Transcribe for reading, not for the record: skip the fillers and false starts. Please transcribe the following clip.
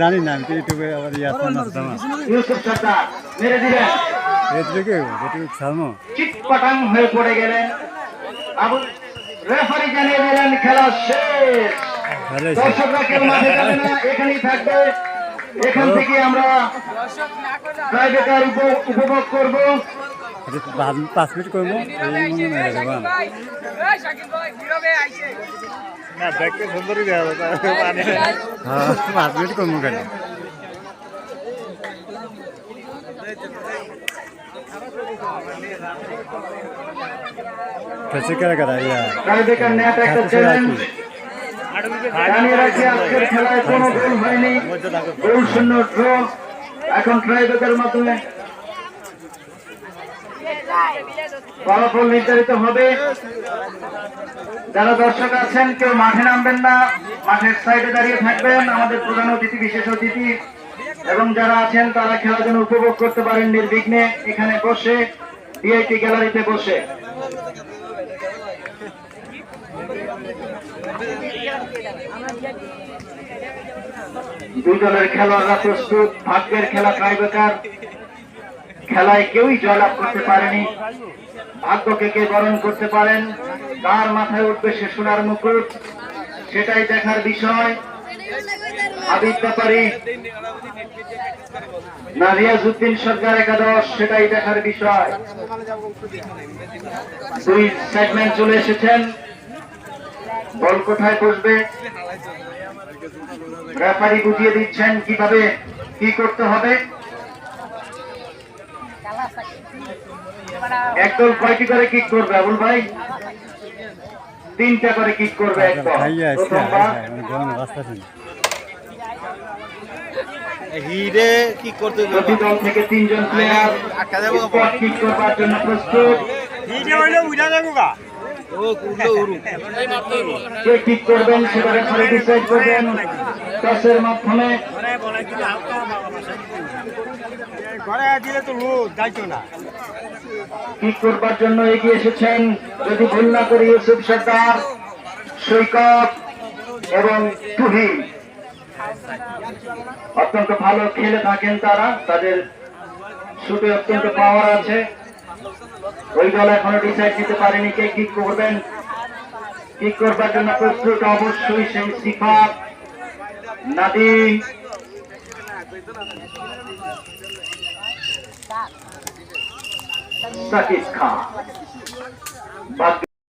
জানি না আমি ইউটিউবে আবার ইউসুফ সরদার মেরে দিলেন চিটপাটাং হয়ে পড়ে গেলেন। রেফারি জানিয়ে দিলেন খেলা শেষ। দর্শকরা কেউ মাঠে যাবে না, এখানেই থাকবে। এখান থেকে আমরা ট্রাইব্রেকার উপভোগ করব। 5 মিনিট করবো না দেখতে সুন্দরই দেওয়া হ্যাঁ 5 মিনিট করবো কেন कैसे क्या करा यार ট্রাইব্রেকার নেট একটা চ্যালেঞ্জ জানিয়ে রাখি আজকের খেলায় কোনো গোল হয়নি, গোল শূন্য ড্র। এখন ট্রাইব্রেকারের মাধ্যমে ফলাফল নির্ধারিত হবে। যারা দর্শক আছেন কেউ মাঠে নামবেন না, মাঠের সাইডে দাঁড়িয়ে থাকবেন। আমাদের প্রধান অতিথি, বিশেষ অতিথি এবং যারা আছেন তারা খেলা যেন উপভোগ করতে পারেন নির্বিঘ্নে এখানে বসে, ভিআইপি গ্যালারিতে বসে। দুই দলের খেলোয়াড়রা প্রস্তুত। ভাগ্যের খেলা ট্রাইব্রেকার, খেলায় কেউই জয়লাভ করতে পারেনি। ভাগ্যকে কে বরণ করতে পারেন, কার মাথায় উঠবে সে সোনার মুকুট, সেটাই দেখার বিষয়। আবিদ ব্যাপারী না রিয়াজউদ্দিন সরকার একাদশ, সেটাই দেখার বিষয়। দুই সেগমেন্ট চলে এসেছেন, বল কোথায় বসবে রেফারি বুঝিয়ে দিচ্ছেন কিভাবে কি করতে হবে। একদল কয়টি করে কিক করবে আবুল ভাই? 3টা করে কিক করবে একদল। হিরে কি করতে প্রতি দল থেকে 3 জন প্লেয়ার কিক করবার জন্য প্রস্তুত। কে কিক করবেন সেটা রেফারি ডিসাইড করবেন টসের মাধ্যমে। কিক করবার জন্য এগিয়ে এসেছেন, যদি ভুল না করি, ইউসুফ সরদার, সৈকত এবং তুহিন। অত্যন্ত ভালো খেলে থাকেন তারা, তাদের শুটে অত্যন্ত পাওয়ার আছে। ওই দল এখনো ডিসাইড দিতে পারেনি কে কিক করবেন। কিক করবার জন্য প্রস্তুত অবশ্যই সেই সিফাত, নাদিম, সাকিব খান।